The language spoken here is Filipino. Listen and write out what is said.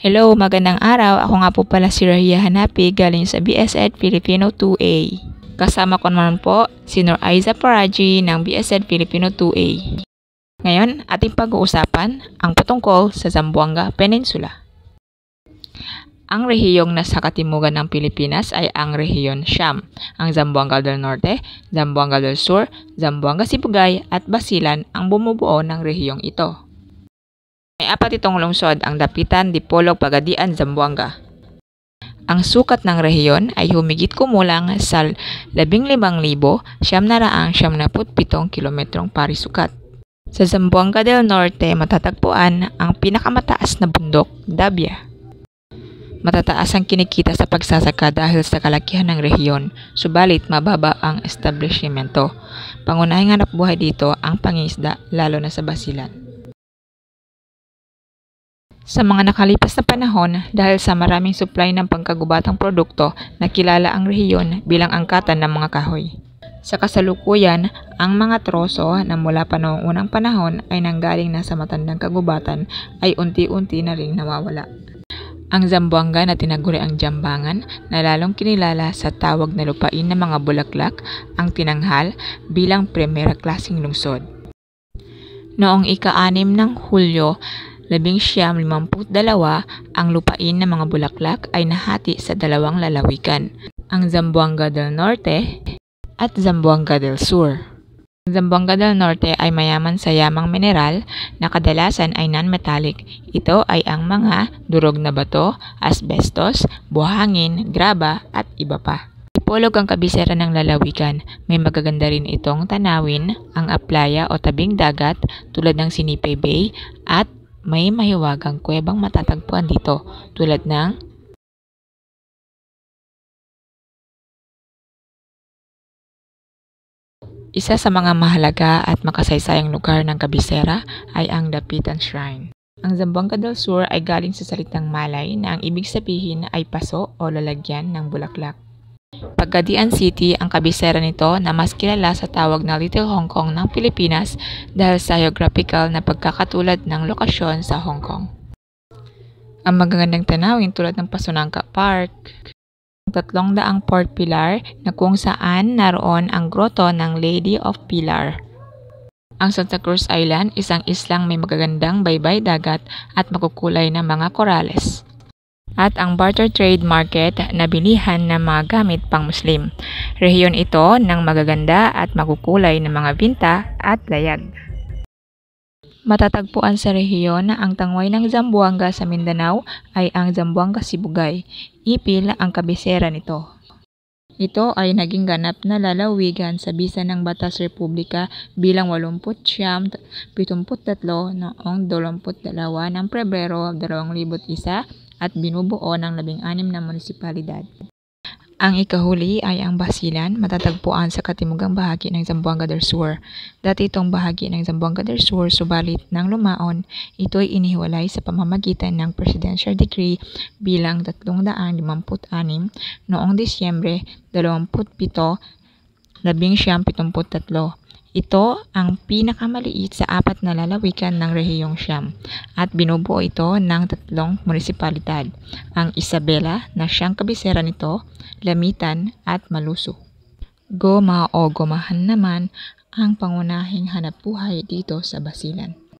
Hello, magandang araw. Ako nga po pala si Rahia Hanapi galing sa BSED Filipino 2A. Kasama ko naman po si Nur Aiza Paraji ng BSED Filipino 2A. Ngayon, ating pag-uusapan ang patungkol sa Zamboanga Peninsula. Ang rehiyong nasa katimugan ng Pilipinas ay ang rehiyon Siam, ang Zamboanga del Norte, Zamboanga del Sur, Zamboanga Sibugay at Basilan ang bumubuo ng rehiyong ito. May apat itong lungsod, ang Dapitan, Dipolog, Pagadian, Zamboanga. Ang sukat ng rehiyon ay humigit kumulang sa 15,777 kilometrong parisukat. Sa Zamboanga del Norte matatagpuan ang pinakamataas na bundok, Dabia. Matataas ang kinikita sa pagsasaka dahil sa kalakihan ng rehiyon, subalit mababa ang establishmento. Pangunahing hanap buhay dito ang pangingisda, lalo na sa Basilan. Sa mga nakalipas na panahon, dahil sa maraming supply ng pangkagubatang produkto, nakilala ang rehiyon bilang angkatan ng mga kahoy. Sa kasalukuyan, ang mga troso na mula pa noong unang panahon ay nanggaling na sa matandang kagubatan ay unti-unti na ring nawawala. Ang Zamboanga na tinaguri ang Jambangan na lalong kinilala sa tawag na lupain ng mga bulaklak ang tinanghal bilang primera klaseng lungsod. Noong ika-6 ng Hulyo, 1952, ang lupain ng mga bulaklak ay nahati sa dalawang lalawigan, ang Zamboanga del Norte at Zamboanga del Sur. Ang Zamboanga del Norte ay mayaman sa yamang mineral na kadalasan ay non-metallic. Ito ay ang mga durog na bato, asbestos, buhangin, graba at iba pa. Dipolog ang kabisera ng lalawigan. May magaganda rin itong tanawin, ang aplaya o tabing dagat tulad ng Sinipay Bay at may mahiwagang kuwebang matatagpuan dito tulad ng isa sa mga mahalaga at makasaysayang lugar ng kabisera ay ang Dapitan Shrine. Ang Zamboanga del Sur ay galing sa salitang Malay na ang ibig sabihin ay paso o lalagyan ng bulaklak. Pagadian City ang kabisera nito na mas kilala sa tawag na Little Hong Kong ng Pilipinas dahil sa geographical na pagkakatulad ng lokasyon sa Hong Kong. Ang magagandang tanawin tulad ng Pasunangka Park, 300 Port Pilar na kung saan naroon ang grotto ng Lady of Pilar. Ang Santa Cruz Island, isang islang may magagandang baybay dagat at makukulay na mga korales. At ang barter trade market na bilihan ng mga gamit pang Muslim. Rehiyon ito ng magaganda at makukulay na mga binta at layag. Matatagpuan sa rehiyon ang tangway ng Zamboanga sa Mindanao ay ang Zamboanga Sibugay. Ipil ang kabisera nito. Ito ay naging ganap na lalawigan sa bisa ng Batas Republika bilang 89-73 noong 22 ng Pebrero 2001 at binubuo ng 16 na munisipalidad. Ang ikahuli ay ang Basilan, matatagpuan sa katimugang bahagi ng Zamboanga del Sur. Dati itong bahagi ng Zamboanga del Sur, subalit nang lumaon, ito ay inihiwalay sa pamamagitan ng Presidential Decree bilang 356 noong Disyembre 27, 1973. Ito ang pinakamaliit sa 4 na lalawigan ng rehiyong Siam at binubuo ito ng 3 munisipalidad, ang Isabela na siyang kabisera nito, Lamitan at Maluso. Goma o Gomahan naman ang pangunahing hanapbuhay dito sa Basilan.